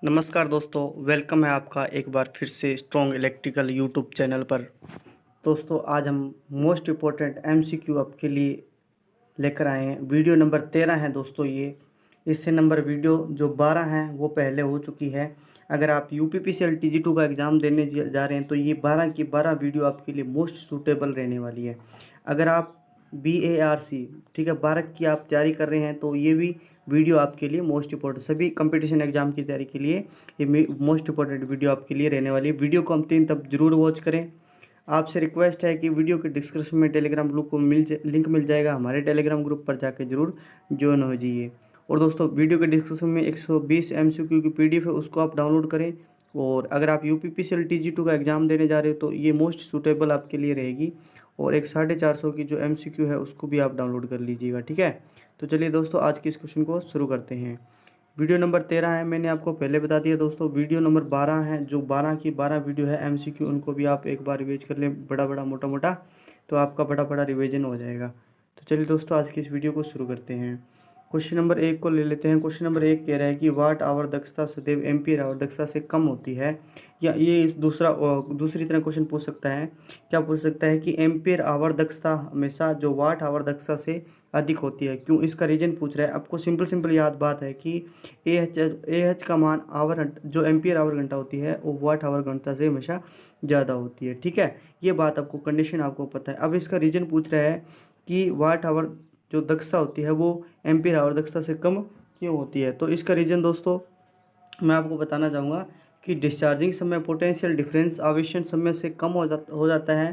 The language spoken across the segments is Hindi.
नमस्कार दोस्तों, वेलकम है आपका एक बार फिर से स्ट्रॉन्ग इलेक्ट्रिकल यूट्यूब चैनल पर। दोस्तों आज हम मोस्ट इम्पोर्टेंट एमसीक्यू आपके लिए लेकर आए हैं। वीडियो नंबर 13 है दोस्तों ये। इससे नंबर वीडियो जो 12 हैं वो पहले हो चुकी है। अगर आप यूपीपीसीएल TG2 का एग्ज़ाम देने जा रहे हैं तो ये 12 की 12 वीडियो आपके लिए मोस्ट सूटेबल रहने वाली है। अगर आप BARC ठीक है 12 की आप तैयारी कर रहे हैं तो ये भी वीडियो आपके लिए मोस्ट इंपॉर्टेंट, सभी कंपटीशन एग्जाम की तैयारी के लिए ये मोस्ट इंपॉर्टेंट वीडियो आपके लिए रहने वाली है। वीडियो को हम 3 तक जरूर वॉच करें। आपसे रिक्वेस्ट है कि वीडियो के डिस्क्रिप्शन में टेलीग्राम ग्रुप को लिंक मिल जाएगा, हमारे टेलीग्राम ग्रुप पर जाकर जरूर ज्वाइन हो जाइए। और दोस्तों वीडियो के डिस्क्रिप्शन में 120 MCQ की PDF है, उसको आप डाउनलोड करें। और अगर आप यूपीपीसीएल TG2 का एग्ज़ाम देने जा रहे हो तो ये मोस्ट सूटेबल आपके लिए रहेगी। और एक 450 की जो MCQ है उसको भी आप डाउनलोड कर लीजिएगा, ठीक है। तो चलिए दोस्तों आज के इस क्वेश्चन को शुरू करते हैं। वीडियो नंबर 13 है, मैंने आपको पहले बता दिया दोस्तों। वीडियो नंबर 12 है, जो 12 की 12 वीडियो है MCQ, उनको भी आप एक बार रिवाइज कर लें बड़ा बड़ा मोटा मोटा, तो आपका बड़ा बड़ा रिवीजन हो जाएगा। तो चलिए दोस्तों आज की इस वीडियो को शुरू करते हैं। क्वेश्चन नंबर 1 को ले लेते हैं। क्वेश्चन नंबर 1 कह रहा है कि वाट आवर दक्षता सदैव एम्पियर आवर दक्षता से कम होती है। या ये इस दूसरी तरह क्वेश्चन पूछ सकता है, क्या पूछ सकता है कि एम्पियर आवर दक्षता हमेशा जो वाट आवर दक्षता से अधिक होती है, क्यों? इसका रीजन पूछ रहा है। आपको सिंपल याद बात है कि AH का मान आवर जो एम्पियर आवर घंटा होती है वो वाट आवर घंटा से हमेशा ज़्यादा होती है, ठीक है। ये बात आपको कंडीशन आपको पता है। अब इसका रीजन पूछ रहा है कि वाट आवर जो दक्षता होती है वो एम्पियर आवर दक्षता से कम क्यों होती है। तो इसका रीजन दोस्तों मैं आपको बताना चाहूँगा कि डिस्चार्जिंग समय पोटेंशियल डिफरेंस आवेशन समय से कम हो जाता है।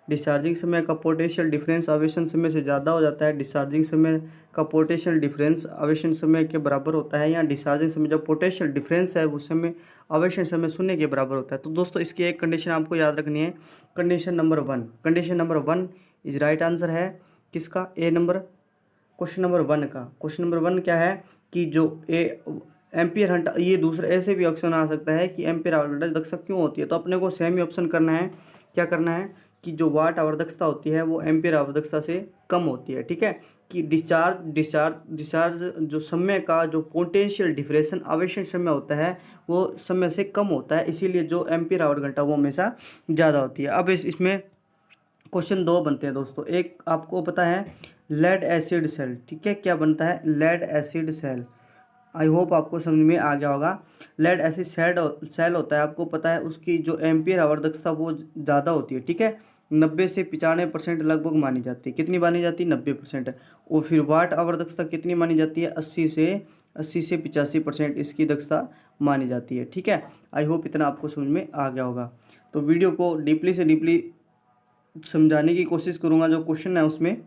डिस्चार्जिंग समय का पोटेंशियल डिफरेंस आवेशन समय से ज़्यादा हो जाता है। डिस्चार्जिंग समय का पोटेंशियल डिफरेंस आवेशन समय के बराबर होता है, या डिस्चार्जिंग समय जो पोटेंशियल डिफरेंस है उस समय आवेशन समय शून्य के बराबर होता है। तो दोस्तों इसकी एक कंडीशन आपको याद रखनी है, condition number 1। Condition number 1 is right answer है किसका? ए नंबर, क्वेश्चन नंबर 1 का। क्वेश्चन नंबर 1 क्या है कि जो एम्पियर घंटा, ये दूसरा ऐसे भी ऑप्शन आ सकता है कि एम्पियर आवर घंटा दक्षता क्यों होती है। तो अपने को सेम ही ऑप्शन करना है। क्या करना है कि जो वाट आवर दक्षता होती है वो एम्पियर आवर दक्षता से कम होती है, ठीक है। कि डिस्चार्ज जो समय का जो पोटेंशियल डिफरेंस आवेशन समय होता है वो समय से कम होता है, इसीलिए जो एम्पियर आवर घंटा वो हमेशा ज़्यादा होती है। अब इसमें क्वेश्चन 2 बनते हैं दोस्तों। एक आपको पता है लेड एसिड सेल, ठीक है। क्या बनता है? Lead acid cell. I hope आपको समझ में आ गया होगा। लेड एसिड सेल होता है, आपको पता है उसकी जो एम्पियर आवर दक्षता वो ज़्यादा होती है, ठीक है। 90 से 95% लगभग मानी जाती है। कितनी मानी जाती है? 90%। और फिर वाट आवर दक्षता कितनी मानी जाती है? 80 से 85% इसकी दक्षता मानी जाती है, ठीक है। आई होप इतना आपको समझ में आ गया होगा। तो वीडियो को डीपली से डीपली समझाने की कोशिश करूंगा जो क्वेश्चन है उसमें।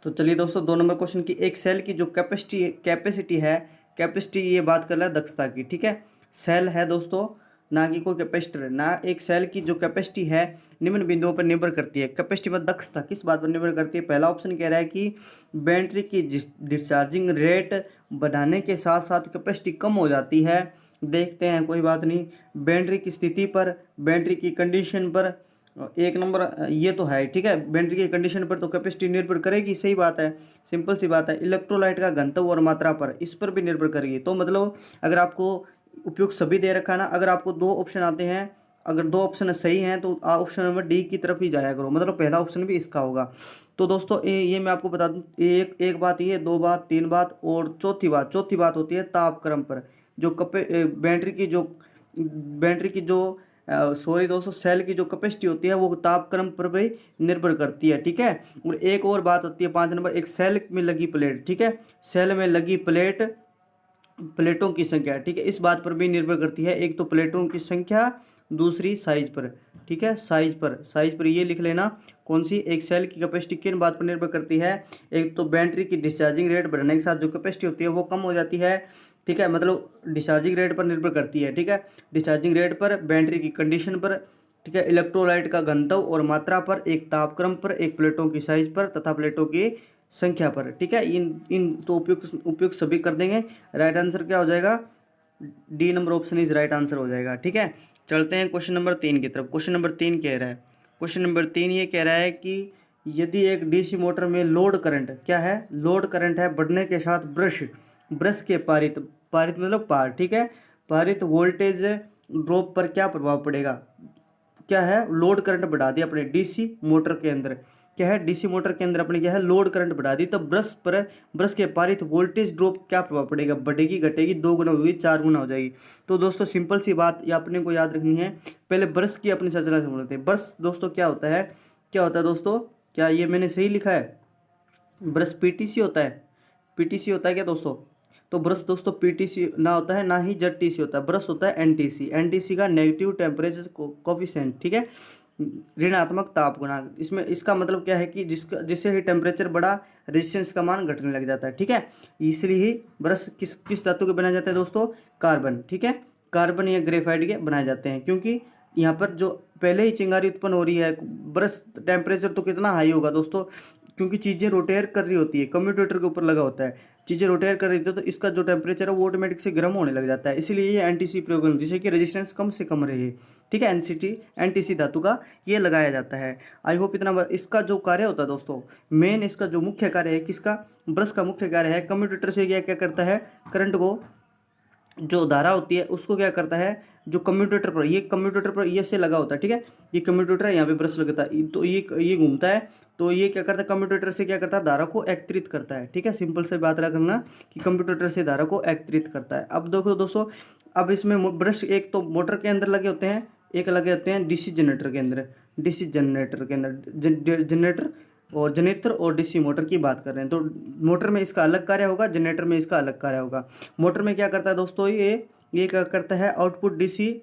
तो चलिए दोस्तों 2 नंबर क्वेश्चन की, एक सेल की जो कैपेसिटी है, कैपेसिटी ये बात कर रहा है दक्षता की, ठीक है। सेल है दोस्तों, ना कि कोई कैपेसिटर है ना। एक सेल की जो कैपेसिटी है निम्न बिंदुओं पर निर्भर करती है। कैपेसिटी में दक्षता किस बात पर निर्भर करती है? पहला ऑप्शन कह रहा है कि बैटरी की डिस्चार्जिंग रेट बढ़ाने के साथ साथ कैपेसिटी कम हो जाती है। देखते हैं, कोई बात नहीं। बैटरी की स्थिति पर, बैटरी की कंडीशन पर, एक नंबर ये तो है, ठीक है। बैटरी की कंडीशन पर तो कैपेसिटी निर्भर करेगी, सही बात है, सिंपल सी बात है। इलेक्ट्रोलाइट का घनत्व और मात्रा पर, इस पर भी निर्भर करेगी। तो मतलब अगर आपको उपयुक्त सभी दे रखा है ना, अगर आपको 2 ऑप्शन आते हैं, अगर 2 ऑप्शन सही हैं तो ऑप्शन नंबर डी की तरफ ही जाया करो, मतलब पहला ऑप्शन भी इसका होगा। तो दोस्तों ये मैं आपको बता दूं, एक बात ये, 2 बात, 3 बात, और चौथी बात होती है तापक्रम पर। जो बैटरी की जो सॉरी दोस्तों, सेल की जो कैपेसिटी होती है वो तापक्रम पर भी निर्भर करती है, ठीक है। और एक और बात होती है 5 नंबर, एक सेल में लगी प्लेट, ठीक है। सेल में लगी प्लेटों की संख्या, ठीक है, इस बात पर भी निर्भर करती है। एक तो प्लेटों की संख्या, दूसरी साइज पर, ठीक है। साइज पर ये लिख लेना कौन सी। एक सेल की कैपेसिटी किन बात पर निर्भर करती है? एक तो बैटरी की डिस्चार्जिंग रेट बढ़ने के साथ जो कैपेसिटी होती है वो कम हो जाती है, ठीक है, मतलब डिस्चार्जिंग रेट पर निर्भर करती है, ठीक है। डिस्चार्जिंग रेट पर, बैटरी की कंडीशन पर, ठीक है, इलेक्ट्रोलाइट का घनत्व और मात्रा पर, एक तापक्रम पर, एक प्लेटों की साइज पर तथा प्लेटों की संख्या पर, ठीक है। इन इन तो उपयुक्त सभी कर देंगे। राइट आंसर क्या हो जाएगा? D number option is right answer हो जाएगा, ठीक है। चलते हैं क्वेश्चन नंबर 3 की तरफ। क्वेश्चन नंबर 3 कह रहा है, क्वेश्चन नंबर 3 ये कह रहा है कि यदि एक DC मोटर में लोड करंट, क्या है? लोड करंट है बढ़ने के साथ ब्रश के पारित मतलब पार, ठीक है, पारित वोल्टेज ड्रॉप पर क्या प्रभाव पड़ेगा? क्या है? लोड करंट बढ़ा दिया अपने डीसी मोटर के अंदर। क्या है? डीसी मोटर के अंदर अपने क्या है? लोड करंट बढ़ा दी, तो ब्रश के पारित वोल्टेज ड्रॉप क्या प्रभाव पड़ेगा? बढ़ेगी, घटेगी, 2 गुना होगी, 4 गुना हो जाएगी? तो दोस्तों सिंपल सी बात ये अपने को याद रखनी है। पहले ब्रश की अपनी चर्चा समझ लेते हैं। ब्रश दोस्तों क्या होता है? क्या होता है दोस्तों? क्या ये मैंने सही लिखा है? ब्रश पीटीसी होता है? पीटीसी होता है क्या दोस्तों? तो ब्रश दोस्तों पीटीसी ना होता है, ना ही जेडटीसी होता है। ब्रश होता है एनटीसी। एनटीसी का नेगेटिव टेम्परेचर कोफिशिएंट, ठीक है, ऋणात्मक ताप गुणांक। इसमें इसका मतलब क्या है कि जिससे ही टेम्परेचर बढ़ा, रेजिस्टेंस का मान घटने लग जाता है, ठीक है। इसलिए ही ब्रश किस किस धातु के बनाए जाते हैं दोस्तों? कार्बन, ठीक है, कार्बन या ग्रेफाइट के बनाए जाते हैं। क्योंकि यहाँ पर जो पहले ही चिंगारी उत्पन्न हो रही है, ब्रश टेम्परेचर तो कितना हाई होगा दोस्तों, क्योंकि चीज़ें रोटेट कर रही होती है, कम्यूटेटर के ऊपर लगा होता है, चीज़ें रोटेट कर रही थी, तो इसका जो टेम्परेचर है वो ऑटोमेटिक से गर्म होने लग जाता है। इसीलिए ये एनटीसी प्रयोग होना, जिससे कि रेजिस्टेंस कम से कम रहे, ठीक है। एनटीसी धातु का ये लगाया जाता है। आई होप इतना इसका जो कार्य होता है दोस्तों, मेन इसका जो मुख्य कार्य है, किसका? ब्रश का मुख्य कार्य है कम्यूटेटर से क्या क्या करता है? करंट को, जो धारा होती है उसको क्या करता है? जो कम्यूटेटर पर ये से लगा होता है, ठीक है, ये कम्यूटेटर है, यहाँ पे ब्रश लगता है, तो ये घूमता है, तो ये क्या करता है? कम्यूटेटर से क्या करता है? धारा को एकत्रित करता है, ठीक है। सिंपल से बात रखना कि कम्यूटेटर से धारा को एकत्रित करता है। अब देखो दोस्तों, अब इसमें ब्रश एक तो मोटर के अंदर लगे होते हैं, एक लगे होते हैं डीसी जनरेटर के अंदर। डीसी जनरेटर के अंदर जनरेटर और जनरेटर और डीसी मोटर की बात कर रहे हैं, तो मोटर में इसका अलग कार्य होगा, जनरेटर में इसका अलग कार्य होगा। मोटर में क्या करता है दोस्तों? ये क्या करता है? आउटपुट डीसी,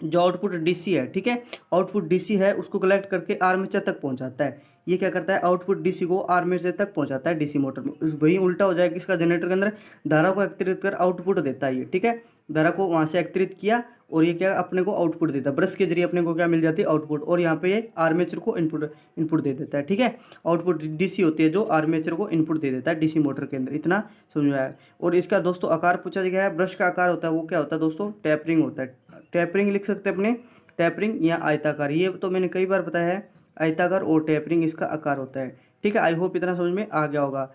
जो आउटपुट डीसी है, ठीक है, आउटपुट डीसी है, उसको कलेक्ट करके आर्मेचर तक पहुंचाता है। ये क्या करता है? आउटपुट डीसी को आर्मेचर तक पहुंचाता है डीसी मोटर में। वही उल्टा हो जाएगा किसका? जनरेटर के अंदर धारा को एकत्रित कर आउटपुट देता है ये, ठीक है, धारा को वहां से एकत्रित किया और ये क्या अपने को आउटपुट देता है, ब्रश के जरिए अपने को क्या मिल जाती है? आउटपुट। और यहाँ पे ये आर्मेचर को इनपुट दे देता है, ठीक है। आउटपुट डीसी होती है जो आर्मेचर को इनपुट दे देता है डीसी मोटर के अंदर। इतना समझ में आया? और इसका दोस्तों आकार पूछा गया है, ब्रश का आकार होता है वो क्या होता है दोस्तों? टैपरिंग होता है। टैपरिंग लिख सकते हैं अपने, टैपरिंग या आयताकार, ये तो मैंने कई बार बताया है, आयताकार और टैपरिंग इसका आकार होता है, ठीक है। आई होप इतना समझ में आ गया होगा।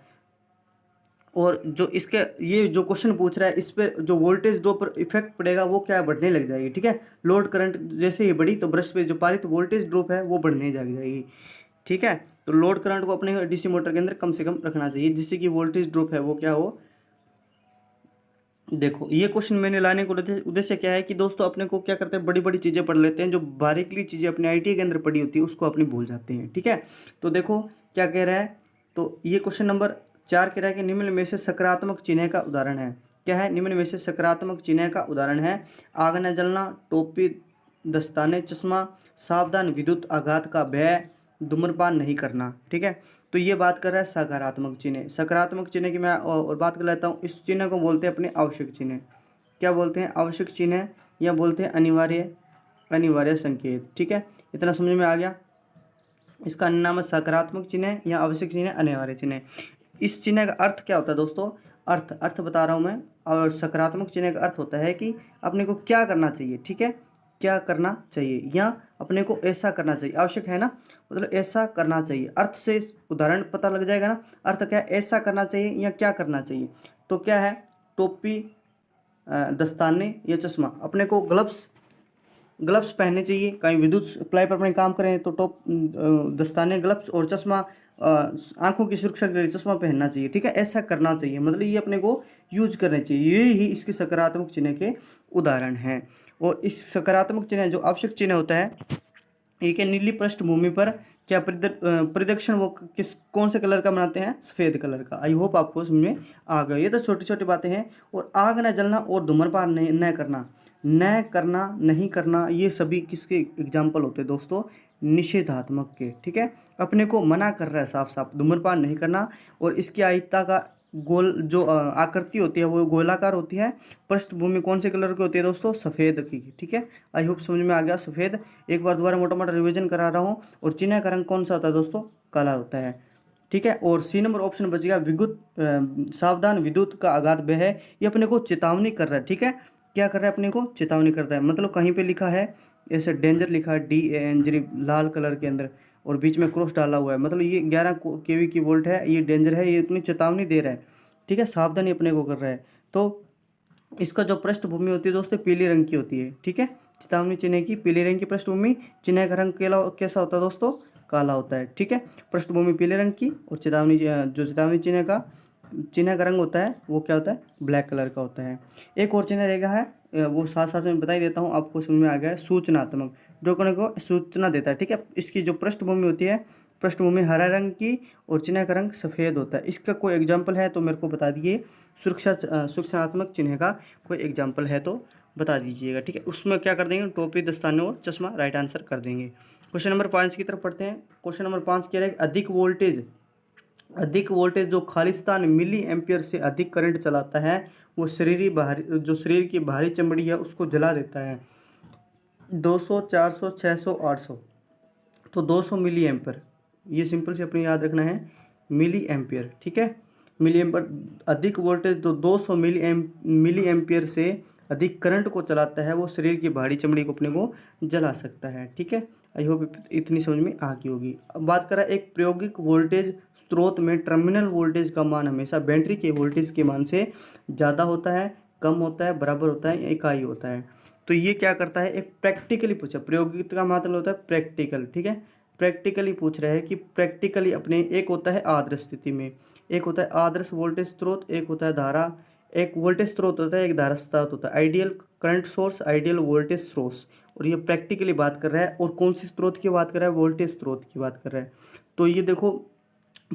और जो इसके ये जो क्वेश्चन पूछ रहा है, इस पर जो वोल्टेज ड्रॉप पर इफेक्ट पड़ेगा वो क्या बढ़ने लग जाएगी, ठीक है। लोड करंट जैसे ही बढ़ी तो ब्रश पे जो पारित वोल्टेज ड्रॉप है वो बढ़ने लग जाएगी, ठीक है। तो लोड करंट को अपने डीसी मोटर के अंदर कम से कम रखना चाहिए, जिससे कि वोल्टेज ड्रॉप है वो क्या हो। देखो ये क्वेश्चन मैंने लाने को उद्देश्य क्या है कि दोस्तों अपने को क्या करते हैं? बड़ी बड़ी चीज़ें पढ़ लेते हैं, जो बारीकली चीज़ें अपने आईटी के अंदर पढ़ी होती है उसको अपने भूल जाते हैं, ठीक है। तो देखो क्या कह रहा है, तो ये क्वेश्चन नंबर 4 कह रहा है कि निम्न में से सकारात्मक चिन्ह का उदाहरण है। क्या है? निम्न में से सकारात्मक चिन्ह का उदाहरण है? आग न जलना, टोपी, दस्ताने, चश्मा, सावधान, विद्युत आघात का भय, धूम्रपान नहीं करना, ठीक है। तो ये बात कर रहा है सकारात्मक चिन्ह। सकारात्मक चिन्ह की मैं और बात कर लेता हूँ। इस चिन्ह को बोलते हैं अपने आवश्यक चिन्ह। क्या बोलते हैं? आवश्यक चिन्ह, या बोलते हैं अनिवार्य संकेत, ठीक है। इतना समझ में आ गया? इसका नाम है सकारात्मक चिन्ह या आवश्यक चिन्ह, अनिवार्य चिन्ह। इस चिन्ह का अर्थ क्या होता है दोस्तों? अर्थ बता रहा हूँ मैं। और सकारात्मक चिन्ह का अर्थ होता है कि अपने को क्या करना चाहिए, ठीक है, क्या करना चाहिए, या अपने को ऐसा करना चाहिए। आवश्यक है ना, मतलब ऐसा करना चाहिए। अर्थ से उदाहरण पता लग जाएगा ना। अर्थ क्या है? ऐसा करना चाहिए या क्या करना चाहिए। तो क्या है? टोपी, दस्ताने या चश्मा। अपने को ग्लव्स पहनने चाहिए, कहीं विद्युत सप्लाई पर अपने काम करें तो दस्ताने, ग्लव्स और चश्मा, आंखों की सुरक्षा के लिए चश्मा पहनना चाहिए, ठीक है। ऐसा करना चाहिए, मतलब ये अपने को यूज करने चाहिए। ये ही इसके सकारात्मक चिन्ह के उदाहरण हैं। और इस सकारात्मक चिन्ह जो आवश्यक चिन्ह होता है, एक है नीली पृष्ठभूमि पर क्या प्रदक्षिण वो कौन से कलर का बनाते हैं? सफ़ेद कलर का। आई होप आपको समझ में आ गया। ये तो छोटी छोटी बातें हैं। और आग न जलना और धूम्रपान न करना, नहीं करना, ये सभी किसके एग्जाम्पल होते हैं दोस्तों? निषेधात्मक के, ठीक है। अपने को मना कर रहा है साफ साफ, धूम्रपान नहीं करना। और इसकी आयता का गोल जो आकृति होती है वो गोलाकार होती है। पृष्ठभूमि कौन से कलर की होती है दोस्तों? सफ़ेद की, ठीक है। आई होप समझ में आ गया, सफ़ेद। एक बार दोबारा मोटा मोटा रिवीजन करा रहा हूँ। और चिन्ह का रंग कौन सा होता है दोस्तों? काला होता है, ठीक है। और सी नंबर ऑप्शन बच गया सावधान, विद्युत का आघात भय है। ये अपने को चेतावनी कर रहा है, ठीक है। क्या कर रहा है? अपने को चेतावनी करता है। मतलब कहीं पे लिखा है ऐसे डेंजर लिखा है, DANGER लाल कलर के अंदर, और बीच में क्रॉस डाला हुआ है, मतलब ये 11 kV की वोल्ट है, ये डेंजर है, ये इतनी चेतावनी दे रहा है, ठीक है। सावधानी अपने को कर रहा है। तो इसका जो पृष्ठभूमि होती है दोस्तों पीले रंग की होती है, ठीक है। चेतावनी चिन्ह की पीले रंग की पृष्ठभूमि, चिन्ह का रंग कैसा होता है दोस्तों, काला होता है, ठीक है। पृष्ठभूमि पीले रंग की और चेतावनी जो चेतावनी चिन्ह का रंग होता है वो क्या होता है, ब्लैक कलर का होता है। एक और चिन्ह रहेगा है वो साथ साथ में बता ही देता हूँ, आपको समझ में आ गया है, सूचनात्मक, जो कोने को सूचना देता है, ठीक है। इसकी जो पृष्ठभूमि होती है, पृष्ठभूमि हरा रंग की और चिन्ह का रंग सफ़ेद होता है। इसका कोई एग्जाम्पल है तो मेरे को बता दिए, सूचनात्मक चिन्ह का कोई एग्जाम्पल है तो बता दीजिएगा, ठीक है। उसमें क्या कर देंगे, टोपी दस्ताने और चश्मा राइट आंसर कर देंगे। क्वेश्चन नंबर 5 की तरफ पढ़ते हैं। क्वेश्चन नंबर 5 कह रहा है अधिक वोल्टेज जो खालिस्तान मिली एम्पियर से अधिक करंट चलाता है वो शरीर की बाहरी चमड़ी है उसको जला देता है। 200, 400, 600, 800, तो 200 मिली एम्पियर, ये सिंपल से अपने याद रखना है, मिली एम्पियर, ठीक है। मिली एम्पियर अधिक वोल्टेज जो 200 मिली एम्पियर से अधिक करंट को चलाता है वो शरीर की बाहरी चमड़ी को अपने को जला सकता है, ठीक है। आई होप इतनी समझ में आ गई होगी। अब बात करें एक प्रायोगिक वोल्टेज स्रोत में टर्मिनल वोल्टेज का मान हमेशा बैटरी के वोल्टेज के मान से ज़्यादा होता है, कम होता है, बराबर होता है, इकाई होता है। तो ये क्या करता है, एक प्रैक्टिकली पूछा, प्रायोगिक का मतलब होता है प्रैक्टिकल, ठीक है। प्रैक्टिकली पूछ रहे हैं कि प्रैक्टिकली अपने एक होता है आदर्श स्थिति में, एक होता है आदर्श वोल्टेज स्रोत, एक होता है धारा, एक वोल्टेज स्रोत होता है, एक धारा स्रोत होता है, ideal current source, ideal voltage source. और ये प्रैक्टिकली बात कर रहा है और कौन सी स्रोत की बात कर रहा है, वोल्टेज स्रोत की बात कर रहा है। तो ये देखो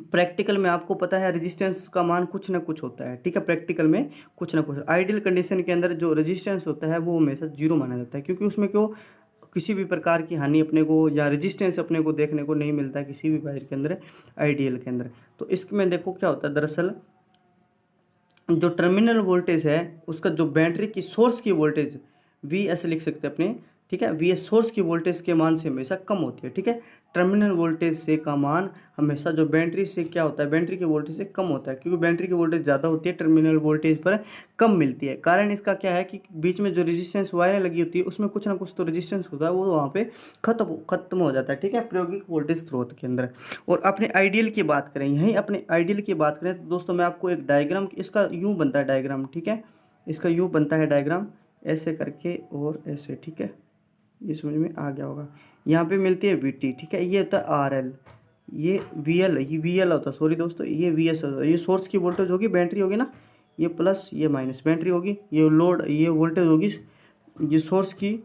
प्रैक्टिकल में आपको पता है रेजिस्टेंस का मान कुछ ना कुछ होता है, ठीक है। प्रैक्टिकल में कुछ ना कुछ, आइडियल कंडीशन के अंदर जो रेजिस्टेंस होता है वो हमेशा जीरो माना जाता है, क्योंकि उसमें क्यों किसी भी प्रकार की हानि अपने को या रेजिस्टेंस अपने को देखने को नहीं मिलता है किसी भी वायर के अंदर, आइडियल के अंदर। तो इसमें देखो क्या होता है, दरअसल जो टर्मिनल वोल्टेज है उसका जो बैटरी की सोर्स की वोल्टेज वी एस लिख सकते हैं अपने, ठीक है। वी एस सोर्स की वोल्टेज के मान से हमेशा कम होती है, ठीक है। टर्मिनल वोल्टेज से का मान हमेशा जो बैटरी से क्या होता है, बैटरी की वोल्टेज से कम होता है, क्योंकि बैटरी की वोल्टेज ज़्यादा होती है, टर्मिनल वोल्टेज पर कम मिलती है। कारण इसका क्या है कि बीच में जो रेजिस्टेंस वायरें लगी होती है उसमें कुछ ना कुछ तो रेजिस्टेंस होता है, वो वहाँ पे खत्म हो जाता है, ठीक है, प्रायोगिक वोल्टेज स्रोत के अंदर। और अपने आइडियल की बात करें, यहीं अपने आइडियल की बात करें तो दोस्तों मैं आपको एक डायग्राम, इसका यूँ बनता है डायग्राम, ठीक है। इसका यूँ बनता है डायग्राम, ऐसे करके और ऐसे, ठीक है। ये समझ में आ गया होगा। यहाँ पे मिलती है वी टी, ठीक है, ये होता है आर एल, ये वी एल, ये वी एल होता है, सॉरी दोस्तों, ये वी एस होता है। ये सोर्स की वोल्टेज होगी, बैटरी होगी ना, ये प्लस ये माइनस, बैटरी होगी, ये लोड, ये वोल्टेज होगी, ये सोर्स की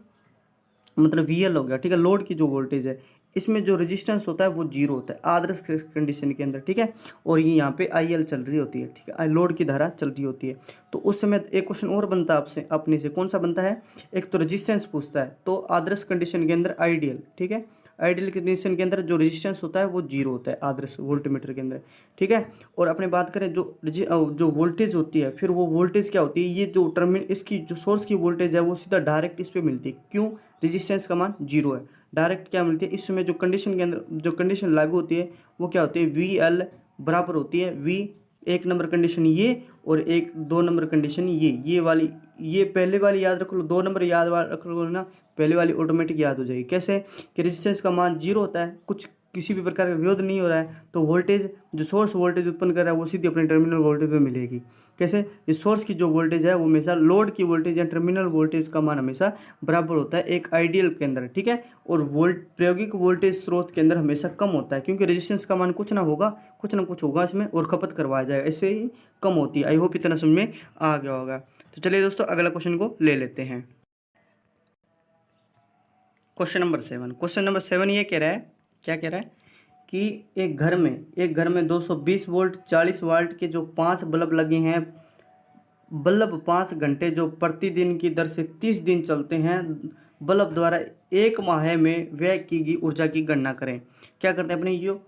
मतलब वी एल हो गया, ठीक है, लोड की जो वोल्टेज है। इसमें जो रेजिस्टेंस होता है वो जीरो होता है आदर्श कंडीशन के अंदर, ठीक है। और ये यहाँ पे आई एल चल रही होती है, ठीक है, लोड की धारा चल रही होती है। तो उस समय एक क्वेश्चन और बनता है आपसे अपने से, कौन सा बनता है, एक तो रेजिस्टेंस पूछता है, तो आदर्श कंडीशन के अंदर आइडियल, ठीक है, आइडियल कंडीशन के अंदर जो रेजिस्टेंस होता है वो जीरो होता है आदर्श वोल्टमीटर के अंदर, ठीक है। और अपने बात करें जो वोल्टेज होती है, फिर वो वोल्टेज क्या होती है, ये जो टर्मिनल इसकी जो सोर्स की वोल्टेज है वो सीधा डायरेक्ट इस पर मिलती है, क्यों, रेजिस्टेंस का मान जीरो है, डायरेक्ट क्या मिलती है। इस समय जो कंडीशन के अंदर जो कंडीशन लागू होती है वो क्या होती है, वी एल बराबर होती है वी, एक नंबर कंडीशन ये और एक दो नंबर कंडीशन ये वाली, ये पहले वाली याद रख लो, दो नंबर रख लो ना, पहले वाली ऑटोमेटिक याद हो जाएगी। कैसे कि रेजिस्टेंस का मान जीरो होता है, कुछ किसी भी प्रकार का विरोध नहीं हो रहा है, तो वोल्टेज जो सोर्स वोल्टेज उत्पन्न कर रहा है वो सीधी अपने टर्मिनल वोल्टेज पे मिलेगी। कैसे, इस सोर्स की जो वोल्टेज है वो हमेशा लोड की वोल्टेज या टर्मिनल वोल्टेज का मान हमेशा बराबर होता है एक आइडियल के अंदर, ठीक है। और प्रायोगिक वोल्टेज स्रोत के अंदर हमेशा कम होता है, क्योंकि रेजिस्टेंस का मान कुछ ना कुछ होगा इसमें और खपत करवाया जाएगा, ऐसे ही कम होती है। आई होप इतना समझ में आ गया होगा। तो चलिए दोस्तों अगला क्वेश्चन को ले लेते हैं। क्वेश्चन नंबर 7 ये कह रहा है, क्या कह रहा है कि एक घर में 220 वोल्ट 40 वाट के जो 5 बल्ब लगे हैं, बल्ब 5 घंटे जो प्रतिदिन की दर से 30 दिन चलते हैं, बल्ब द्वारा एक माह में व्यय की गई ऊर्जा की गणना करें। क्या करते हैं अपने ये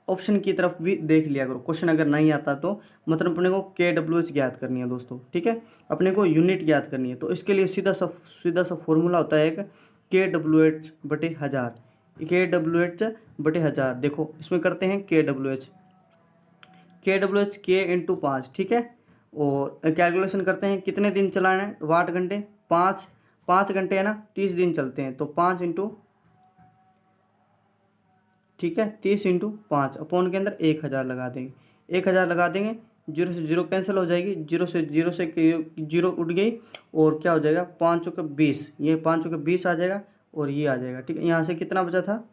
ऑप्शन की तरफ भी देख लिया करो, क्वेश्चन अगर नहीं आता तो मतलब अपने को के डब्ल्यू एच ज्ञात करनी है दोस्तों, ठीक है, अपने को यूनिट ज्ञात करनी है। तो इसके लिए सीधा सा फॉर्मूला होता है एक के डब्ल्यू एच बटे हज़ार, के डब्ल्यू एच बटे हज़ार। देखो इसमें करते हैं के डब्ल्यू एच के इंटू 5, ठीक है। और कैलकुलेशन करते हैं कितने दिन चलाना है, वाट घंटे, 5 घंटे है ना, 30 दिन चलते हैं, तो 5 इंटू, ठीक है, 30 इंटू 5 अपॉन के अंदर 1000 लगा देंगे, 1000 लगा देंगे। जीरो से जीरो कैंसिल हो जाएगी, जीरो से जीरो उठ गई और क्या हो जाएगा, 5 चौके 20, ये 5 चौके 20 आ जाएगा और ये आ जाएगा। ठीक है, यहाँ से कितना बचा था,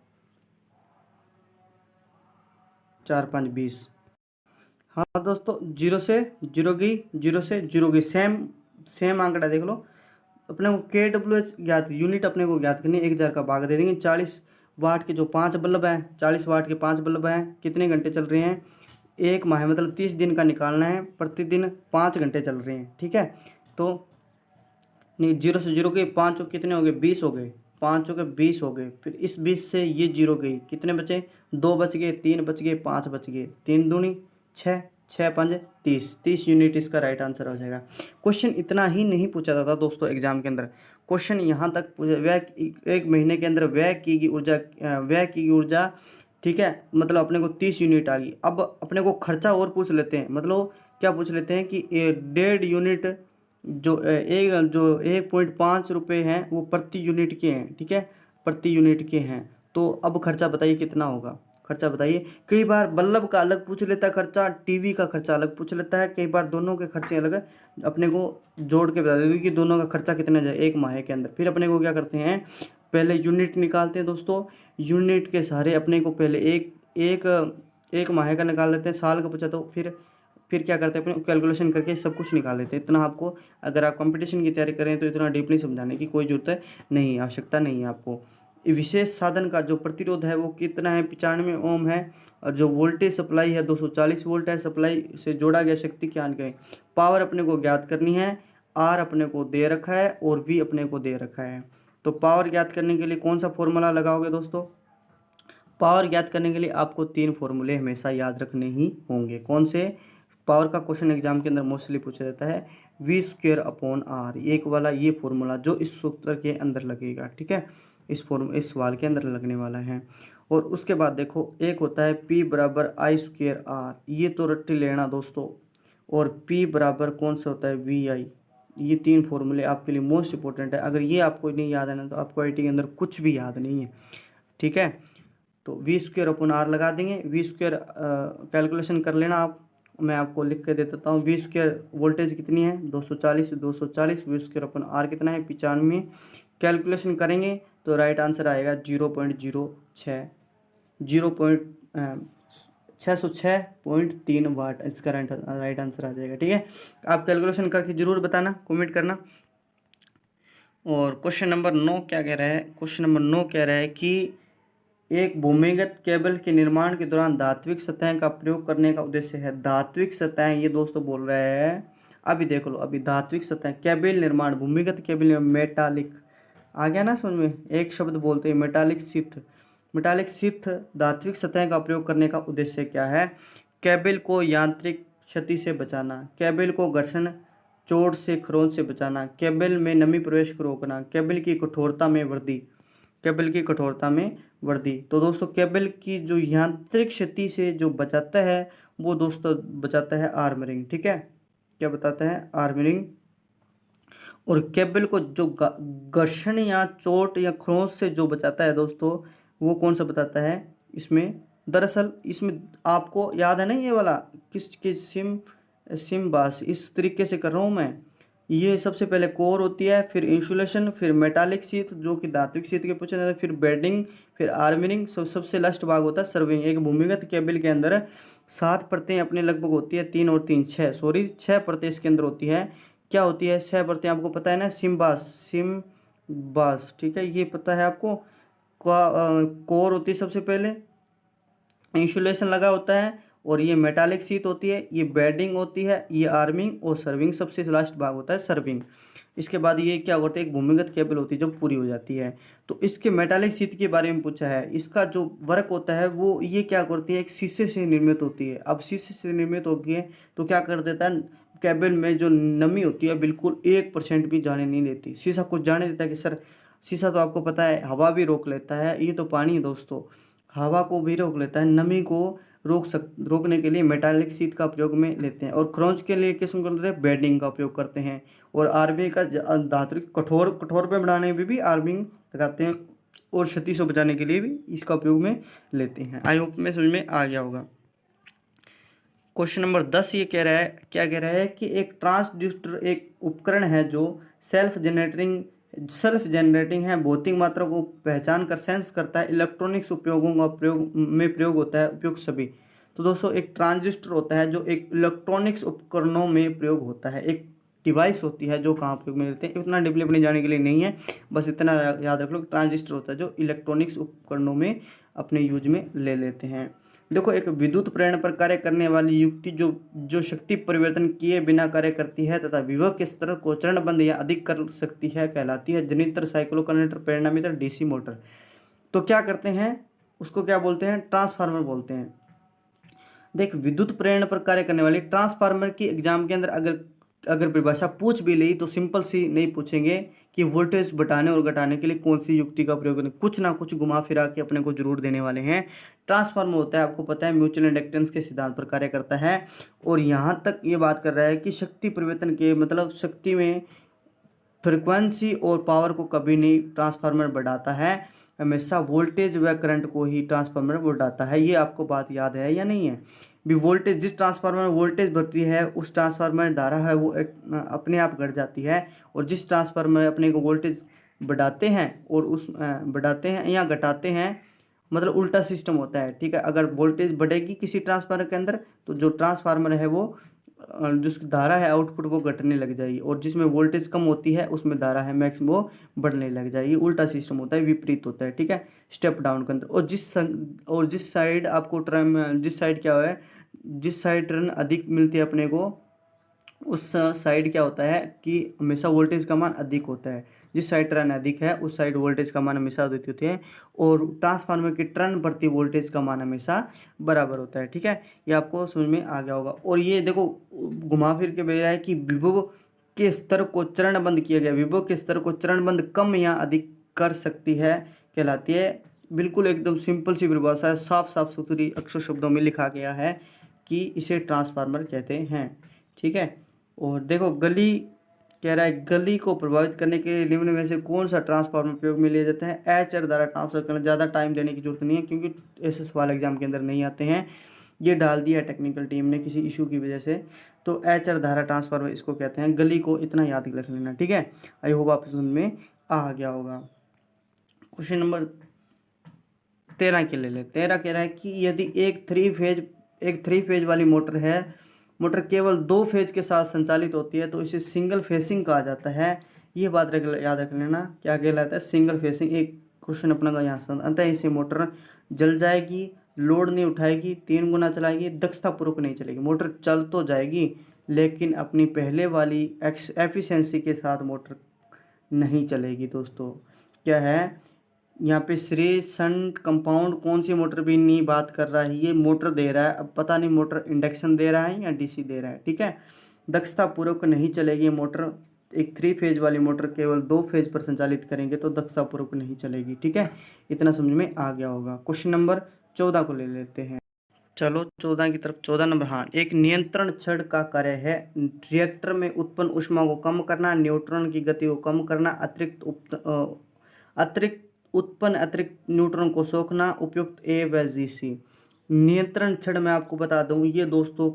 4 5 20। हाँ दोस्तों, जीरो से जीरो गई, जीरो से जीरो गई, सेम सेम आंकड़ा देख लो। अपने को के डब्ल्यू एच ज्ञात, यूनिट अपने को ज्ञात करनी है, 1000 का भाग दे देंगे 40 वाट के जो 5 बल्ब हैं, 40 वाट के 5 बल्ब हैं, कितने घंटे चल रहे हैं, एक माह मतलब 30 दिन का निकालना है, प्रतिदिन 5 घंटे चल रहे हैं। ठीक है, तो नहीं, जीरो से जीरो गए, 5 कितने हो गए, 20 हो गए, 5 के 20 हो गए, फिर इस 20 से ये जीरो गई, कितने बचे, 2 बच गए, 3 बच गए, 5 बच गए, 3 दूनी 6, 6 5 30, 30 यूनिट इसका राइट आंसर हो जाएगा। क्वेश्चन इतना ही नहीं पूछा जाता दोस्तों एग्जाम के अंदर, क्वेश्चन यहाँ तक व्यय, एक महीने के अंदर व्यय की गई ऊर्जा, ठीक है, मतलब अपने को 30 यूनिट आ गई। अब अपने को खर्चा और पूछ लेते हैं, मतलब क्या पूछ लेते हैं कि 1.5 यूनिट जो 1.5 रुपये हैं वो प्रति यूनिट के हैं। ठीक है, प्रति यूनिट के हैं, तो अब खर्चा बताइए कितना होगा, खर्चा बताइए। कई बार बल्ब का अलग पूछ लेता है खर्चा, टीवी का खर्चा अलग पूछ लेता है, कई बार दोनों के खर्चे अलग है, अपने को जोड़ के बता देते कि दोनों का खर्चा कितना जाए एक माह के अंदर। फिर अपने को क्या करते हैं, पहले यूनिट निकालते हैं दोस्तों, यूनिट के सारे अपने को पहले एक एक एक माह का निकाल लेते हैं, साल का पूछा तो फिर क्या करते हैं, अपने कैलकुलेशन करके सब कुछ निकाल लेते हैं। इतना आपको, अगर आप कंपटीशन की तैयारी करें तो इतना डीपली समझाने की कोई जरूरत नहीं, आवश्यकता नहीं है आपको। विशेष साधन का जो प्रतिरोध है वो कितना है, 95 ओम है, और जो वोल्टेज सप्लाई है 240 वोल्ट है, सप्लाई से जोड़ा गया शक्ति क्या कहें। पावर अपने को ज्ञात करनी है, आर अपने को दे रखा है और वी अपने को दे रखा है। तो पावर ज्ञात करने के लिए कौन सा फॉर्मूला लगाओगे दोस्तों, पावर ज्ञात करने के लिए आपको 3 फॉर्मूले हमेशा याद रखने ही होंगे। कौन से, पावर का क्वेश्चन एग्जाम के अंदर मोस्टली पूछा जाता है, V²/R, एक वाला ये फॉर्मूला जो इस सूत्र के अंदर लगेगा। ठीक है, इस सवाल के अंदर लगने वाला है। और उसके बाद देखो एक होता है P=I²R, ये तो रट्टी लेना दोस्तों, और P बराबर कौन सा होता है, VI। ये 3 फॉर्मूले आपके लिए मोस्ट इंपॉर्टेंट है, अगर ये आपको नहीं याद है ना तो आपको IT के अंदर कुछ भी याद नहीं है। ठीक है, तो V²/R लगा देंगे, V² कैलकुलेशन कर लेना आप, मैं आपको लिख के दे देता हूँ। V² वोल्टेज कितनी है, 240, V²/R कितना है, 95, कैलकुलेशन करेंगे तो राइट आंसर आएगा 0.06, 606.3 वाट, इसका राइट आंसर आ जाएगा। ठीक है, आप कैलकुलेशन करके ज़रूर बताना, कमेंट करना। और क्वेश्चन नंबर 9 क्या कह रहा है, क्वेश्चन नंबर 9 कह रहा है कि एक भूमिगत केबल के निर्माण के दौरान धात्विक सतह का प्रयोग करने का उद्देश्य है। धात्विक सतह, ये दोस्तों बोल रहे हैं, अभी देख लो, अभी धात्विक सतह केबल निर्माण, भूमिगत केबल, मेटालिक आ गया ना समझ में, एक शब्द बोलते हैं मेटालिक शीथ। मेटालिक शीथ धात्विक सतह का प्रयोग करने का उद्देश्य क्या है, केबल को यांत्रिक क्षति से बचाना, केबल को घर्षण चोट से खरोंच से बचाना, केबल में नमी प्रवेश को रोकना, केबल की कठोरता में वृद्धि, केबल की कठोरता में वृद्धि। तो दोस्तों केबल की जो यांत्रिक क्षति से जो बचाता है वो दोस्तों बचाता है आर्मरिंग। ठीक है, क्या बताता है, आर्मरिंग। और केबल को जो घर्षण या चोट या खरोंच से जो बचाता है दोस्तों, वो कौन सा बताता है इसमें, दरअसल इसमें आपको याद है ना ये वाला, किस सिम बास, इस तरीके से कर रहा हूँ मैं। ये सबसे पहले कोर होती है, फिर इंसुलेशन, फिर मेटालिक शीथ जो कि धात्विक शीथ के पूछे जाते हैं, फिर बेडिंग, फिर आर्मरिंग, सबसे लास्ट भाग होता है सर्विंग। एक भूमिगत केबल के अंदर 7 परतें अपने लगभग होती है, 3 और 3 6, सॉरी 6 परतें इसके अंदर होती है। क्या होती है 6 परतें, आपको पता है ना, सिम बास। ठीक है, ये पता है आपको। कोर होती है सबसे पहले, इंसुलेशन लगा होता है, और ये मेटालिक शीट होती है, ये बेडिंग होती है, ये आर्मिंग, और सर्विंग सबसे लास्ट भाग होता है सर्विंग। इसके बाद ये क्या होता है, एक भूमिगत केबल होती है जब पूरी हो जाती है। तो इसके मेटालिक शीट के बारे में पूछा है, इसका जो वर्क होता है वो ये क्या करती है, एक शीशे से निर्मित होती है। अब शीशे से निर्मित होती है तो क्या कर देता है, केबल में जो नमी होती है बिल्कुल 1% भी जाने नहीं देती। शीशा कुछ जाने देता है कि सर, शीशा तो आपको पता है हवा भी रोक लेता है, ये तो पानी है दोस्तों, हवा को भी रोक लेता है, नमी को रोकने के लिए मेटालिक शीट का प्रयोग में लेते हैं। और क्रोंच के लिए किस करते हैं, बेडिंग का उपयोग करते हैं। और आर्मिंग का धातु कठोर पे बनाने में भी आर्मिंग लगाते हैं, और क्षति से बचाने के लिए भी इसका उपयोग में लेते हैं। आई होप में समझ में आ गया होगा। क्वेश्चन नंबर 10 ये कह रहा है, क्या कह रहा है कि एक ट्रांसड्यूसर एक उपकरण है जो सेल्फ जनरेटिंग है, भौतिक मात्रा को पहचान कर सेंस करता है, इलेक्ट्रॉनिक्स उपयोगों का प्रयोग होता है, उपयोग सभी। तो दोस्तों एक ट्रांजिस्टर होता है जो एक इलेक्ट्रॉनिक्स उपकरणों में प्रयोग होता है, एक डिवाइस होती है जो कहाँ उपयोग में लेते हैं। इतना डीपली अपने जाने के लिए नहीं है, बस इतना याद रख लो, ट्रांजिस्टर होता है जो इलेक्ट्रॉनिक्स उपकरणों में अपने यूज में ले लेते हैं। देखो एक विद्युत प्रेरण पर कार्य करने वाली युक्ति जो जो शक्ति परिवर्तन किए बिना कार्य करती है तथा विभव के स्तर को चरणबद्ध या अधिक कर सकती है कहलाती है जनित्र, साइक्लो कनेक्टर, प्रेरणामीटर, डीसी मोटर। तो क्या करते हैं, उसको क्या बोलते हैं, ट्रांसफार्मर बोलते हैं। देख विद्युत प्रेरण पर कार्य करने वाली ट्रांसफार्मर की एग्जाम के अंदर अगर अगर परिभाषा पूछ भी ली तो सिंपल सी नहीं पूछेंगे कि वोल्टेज बढ़ाने और घटाने के लिए कौन सी युक्ति का प्रयोग करें, कुछ ना कुछ घुमा फिरा के अपने को जरूर देने वाले हैं। ट्रांसफार्मर होता है, आपको पता है, म्यूचुअल इंडक्टेंस के सिद्धांत पर कार्य करता है। और यहाँ तक ये बात कर रहा है कि शक्ति परिवर्तन के मतलब शक्ति में फ्रिक्वेंसी और पावर को कभी नहीं ट्रांसफार्मर बढ़ाता है, हमेशा वोल्टेज व करंट को ही ट्रांसफार्मर बढ़ाता है। ये आपको बात याद है या नहीं है भी, वोल्टेज जिस ट्रांसफार्मर में वोल्टेज बढ़ती है उस ट्रांसफार्मर धारा है वो अपने आप घट जाती है, और जिस ट्रांसफार्मर में अपने को वोल्टेज बढ़ाते हैं और उस बढ़ाते हैं या घटाते हैं, मतलब उल्टा सिस्टम होता है। ठीक है, अगर वोल्टेज बढ़ेगी किसी ट्रांसफार्मर के अंदर तो जो ट्रांसफार्मर है वो जिसकी धारा है आउटपुट वो घटने लग जाएगी, और जिसमें वोल्टेज कम होती है उसमें धारा है मैक्स वो बढ़ने लग जाएगी। उल्टा सिस्टम होता है, विपरीत होता है। ठीक है, स्टेप डाउन के अंदर। और जिस साइड आपको जिस साइड क्या है, जिस साइड टर्न अधिक मिलती है अपने को, उस साइड क्या होता है कि हमेशा वोल्टेज का मान अधिक होता है। जिस साइड टर्न अधिक है उस साइड वोल्टेज का मान हमेशा अधिक होती है, और ट्रांसफार्मर की टर्न प्रति वोल्टेज का मान हमेशा बराबर होता है। ठीक है, ये आपको समझ में आ गया होगा। और ये देखो घुमा फिर के भेज रहा है कि विभव के स्तर को चरणबद्ध किया गया, विभव के स्तर को चरणबद्ध कम या अधिक कर सकती है कहलाती है। बिल्कुल एकदम सिंपल सी परिभाषा है, साफ साफ सुथरी अक्षर शब्दों में लिखा गया है कि इसे ट्रांसफार्मर कहते हैं। ठीक है, और देखो गली कह रहा है, गली को प्रभावित करने के लिए निम्न में से कौन सा ट्रांसफार्मर उपयोग में लिया जाता है। एचआर द्वारा ट्रांसफर करना, ज़्यादा टाइम देने की जरूरत नहीं है क्योंकि ऐसे सवाल एग्जाम के अंदर नहीं आते हैं, ये डाल दिया टेक्निकल टीम ने किसी इशू की वजह से। तो एचआर धारा ट्रांसफार्मर इसको कहते हैं, गली को इतना याद रख लेना। ठीक है, आई होप आप समझ में आ गया होगा। क्वेश्चन नंबर 13 के ले लेते। 13 कह रहा है कि यदि एक थ्री फेज वाली मोटर है, मोटर केवल 2 फेज के साथ संचालित होती है तो इसे सिंगल फेसिंग कहा जाता है। ये बात याद रख लेना, क्या कहलाता है, सिंगल फेसिंग। एक क्वेश्चन अपना का यहाँ से, अंततः इसे मोटर जल जाएगी, लोड नहीं उठाएगी, 3 गुना चलाएगी, दक्षतापूर्वक नहीं चलेगी। मोटर चल तो जाएगी लेकिन अपनी पहले वाली एफिशिएंसी के साथ मोटर नहीं चलेगी। दोस्तों क्या है यहाँ पे, श्री संट कंपाउंड कौन सी मोटर भी नहीं बात कर रहा है, ये मोटर दे रहा है, अब पता नहीं मोटर इंडक्शन दे रहा है या डीसी दे रहा है। ठीक है, दक्षता पूर्वक नहीं चलेगी मोटर, एक 3 फेज वाली मोटर केवल 2 फेज पर संचालित करेंगे तो दक्षता पूर्वक नहीं चलेगी। ठीक है, इतना समझ में आ गया होगा। क्वेश्चन नंबर 14 को ले लेते हैं। चलो 14 की तरफ। 14 नंबर, हाँ, एक नियंत्रण छड़ का कार्य है रिएक्टर में उत्पन्न ऊष्मा को कम करना, न्यूट्रॉन की गति को कम करना, अतिरिक्त न्यूट्रॉन को सोखना, उपयुक्त ए व जी सी। नियंत्रण छड़ मैं आपको बता दूं, ये दोस्तों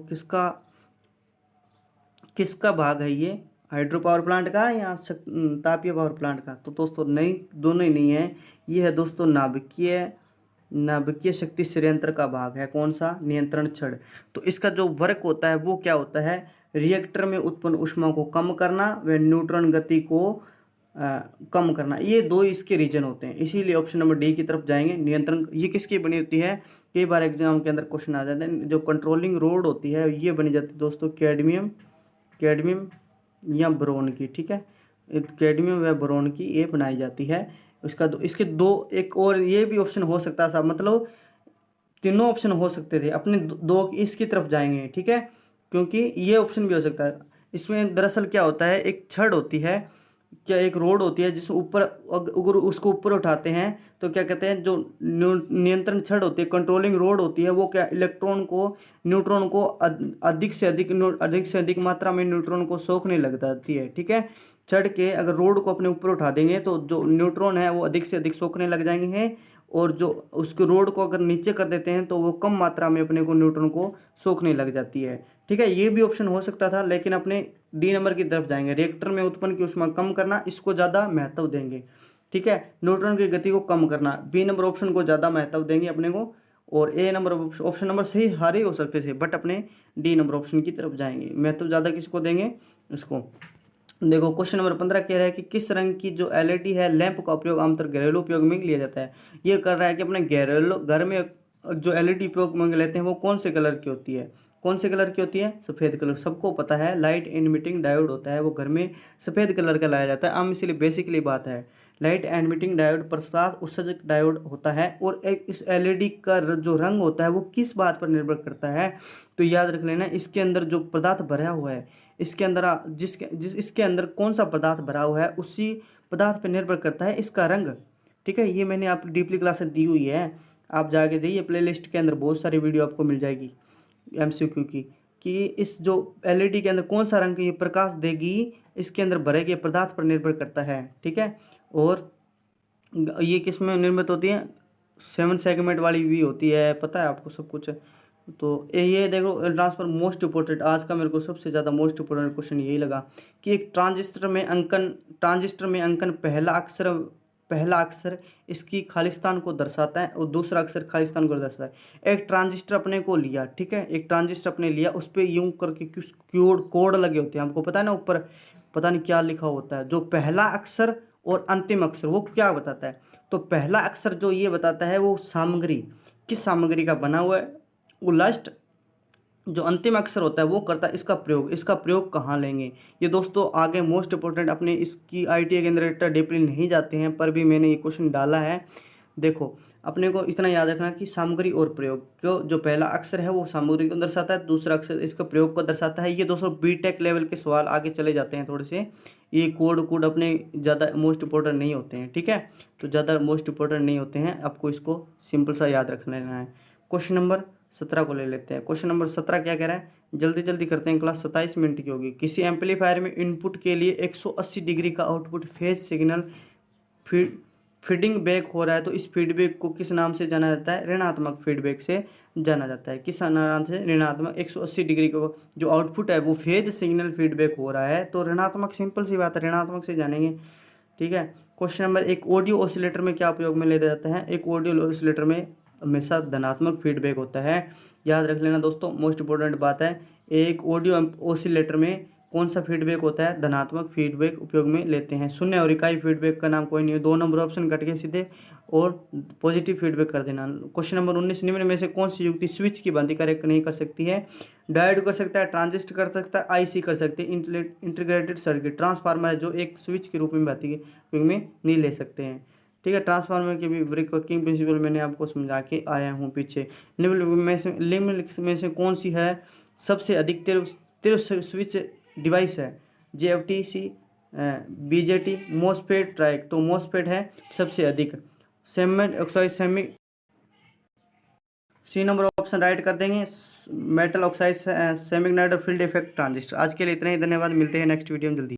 किसका भाग है, ये हाइड्रो पावर प्लांट का या तापीय पावर प्लांट का। तो दोस्तों नहीं, दोनों ही नहीं है, ये है दोस्तों नाभिकीय शक्ति संयंत्र का भाग है। कौन सा, नियंत्रण छड़। तो इसका जो वर्क होता है वो क्या होता है, रिएक्टर में उत्पन्न ऊष्मा को कम करना व न्यूट्रॉन गति को कम करना। ये 2 इसके रीजन होते हैं, इसीलिए ऑप्शन नंबर डी की तरफ जाएंगे। नियंत्रण ये किसकी बनी होती है, कई बार एग्जाम के अंदर क्वेश्चन आ जाते हैं। जो कंट्रोलिंग रोड होती है ये बनी जाती है दोस्तों कैडमियम या बोरोन की। ठीक है, कैडमियम व बोरोन की ये बनाई जाती है। इसके 2 एक और ये भी ऑप्शन हो सकता था, मतलब तीनों ऑप्शन हो सकते थे, अपने 2 इसकी तरफ जाएंगे। ठीक है, क्योंकि ये ऑप्शन भी हो सकता है। इसमें दरअसल क्या होता है, एक छड़ होती है, क्या एक रोड होती है जिसको ऊपर, अगर उसको ऊपर उठाते हैं तो क्या कहते हैं, जो नियंत्रण छड़ होती है, कंट्रोलिंग रोड होती है, वो क्या न्यूट्रॉन को अधिक से अधिक मात्रा में न्यूट्रॉन को सोखने लग जाती है। ठीक है, छड़ के अगर रोड को अपने ऊपर उठा देंगे तो जो न्यूट्रॉन है वो अधिक से अधिक सोखने लग जाएंगे और जो उसके रोड को अगर नीचे कर देते हैं तो वो कम मात्रा में अपने को न्यूट्रॉन को सोखने लग जाती है। ठीक है, ये भी ऑप्शन हो सकता था, लेकिन अपने डी नंबर की तरफ जाएंगे। रिएक्टर में उत्पन्न की ऊष्मा कम करना, इसको ज़्यादा महत्व देंगे। ठीक है, न्यूट्रॉन की गति को कम करना, बी नंबर ऑप्शन को ज़्यादा महत्व देंगे अपने को। और ए नंबर ऑप्शन नंबर सही हारे हो सकते थे, बट अपने डी नंबर ऑप्शन की तरफ जाएंगे। महत्व ज़्यादा किसको देंगे, इसको। देखो क्वेश्चन नंबर 15 कह रहा है कि किस रंग की जो एलईडी है लैंप का उपयोग आमतौर घरेलू उपयोग में लिया जाता है। ये कर रहा है कि अपने घरेलू घर में जो एलईडी उपयोग में लेते हैं वो कौन से कलर की होती है, कौन से कलर की होती है, सफ़ेद कलर। सबको पता है लाइट एमिटिंग डायोड होता है, वो घर में सफ़ेद कलर का लाया जाता है आम, इसीलिए बेसिकली बात है। लाइट एमिटिंग डायोड प्रकाश उत्सर्जक डायोड होता है। और एक इस एलईडी का जो रंग होता है वो किस बात पर निर्भर करता है, तो याद रख लेना, इसके अंदर जो पदार्थ भरा हुआ है, इसके अंदर इसके अंदर कौन सा पदार्थ भरा हुआ है उसी पदार्थ पर निर्भर करता है इसका रंग। ठीक है, ये मैंने आपको डीपली क्लासेस दी हुई है, आप जाके देखिए प्लेलिस्ट के अंदर बहुत सारी वीडियो आपको मिल जाएगी एमसीक्यू की, कि इस जो एलईडी के अंदर कौन सा रंग ये प्रकाश देगी, इसके अंदर भरे गए पदार्थ पर निर्भर करता है। ठीक है, और ये किस में निर्मित होती है, 7 सेगमेंट वाली भी होती है, पता है आपको सब कुछ। तो ये देखो ट्रांसफर मोस्ट इंपॉर्टेंट, आज का मेरे को सबसे ज़्यादा मोस्ट इंपॉर्टेंट क्वेश्चन यही लगा कि एक ट्रांजिस्टर में अंकन पहला अक्षर इसकी खालिस्तान को दर्शाता है और दूसरा अक्षर खालिस्तान को दर्शाता है। एक ट्रांजिस्टर अपने को लिया, ठीक है, एक ट्रांजिस्टर अपने लिया, उस पर यूं करके कुछ कोड लगे होते हैं, हमको पता है ना, ऊपर पता नहीं क्या लिखा होता है। जो पहला अक्षर और अंतिम अक्षर वो क्या बताता है, तो पहला अक्षर जो ये बताता है वो सामग्री, किस सामग्री का बना हुआ है। वो लास्ट जो अंतिम अक्षर होता है वो करता है इसका प्रयोग, इसका प्रयोग कहाँ लेंगे। ये दोस्तों आगे मोस्ट इंपॉर्टेंट, अपने इसकी आईटीआई के अंदर इतना डीपली नहीं जाते हैं, पर भी मैंने ये क्वेश्चन डाला है। देखो अपने को इतना याद रखना कि सामग्री और प्रयोग को, जो पहला अक्षर है वो सामग्री को दर्शाता है, दूसरा अक्षर इसका प्रयोग को दर्शाता है। ये दोस्तों बीटेक लेवल के सवाल आगे चले जाते हैं थोड़े से, ये कोड अपने ज़्यादा मोस्ट इंपॉर्टेंट नहीं होते हैं। ठीक है, तो ज़्यादा मोस्ट इंपॉर्टेंट नहीं होते हैं, आपको इसको सिंपल सा याद रख लेना है। क्वेश्चन नंबर 17 को ले लेते हैं। क्वेश्चन नंबर 17 क्या कह रहा है, जल्दी जल्दी करते हैं, क्लास 27 मिनट की होगी। किसी एम्पलीफायर में इनपुट के लिए 180 डिग्री का output phase signal feeding back हो रहा है, तो इस फीडबैक को किस नाम से जाना जाता है, ऋणात्मक फीडबैक से जाना जाता है। किस नाम से, ऋणात्मक। 180 डिग्री को जो आउटपुट है वो फेज सिग्नल फीडबैक हो रहा है, तो ऋणात्मक, सिंपल सी बात है, ऋणात्मक से जानेंगे। ठीक है, क्वेश्चन नंबर एक, ऑडियो ऑसिलेटर में क्या उपयोग में लिया जाता है। एक ऑडियो ऑसिलेटर में हमेशा धनात्मक फीडबैक होता है, याद रख लेना दोस्तों, मोस्ट इंपॉर्टेंट बात है। एक ऑडियो ऑसिलेटर में कौन सा फीडबैक होता है, धनात्मक फीडबैक उपयोग में लेते हैं। शून्य और इकाई फीडबैक का नाम कोई नहीं है, 2 नंबर ऑप्शन कट के सीधे और पॉजिटिव फीडबैक कर देना। क्वेश्चन नंबर 19, निम्न में से कौन सी युक्ति स्विच की भांति कार्य नहीं कर सकती है। डायोड कर सकता है, ट्रांजिस्टर कर सकता है, आईसी कर सकते हैं, इंटीग्रेटेड सर्किट, ट्रांसफार्मर है जो एक स्विच के रूप में भांति उपयोग में नहीं ले सकते हैं। ठीक है, ट्रांसफार्मर की भी ब्रेक वर्किंग प्रिंसिपल मैंने आपको समझा के आया हूँ पीछे। निम्न में से कौन सी है सबसे अधिक तीव्र स्विच डिवाइस है, JFTC, BJT, मोसफेट, ट्राइक। तो मोसफेट है सबसे अधिक। Segment oxide C number option right कर देंगे। Metal oxide semiconductor field effect transistor. आज के लिए इतना ही, धन्यवाद, मिलते हैं नेक्स्ट वीडियो में जल्दी।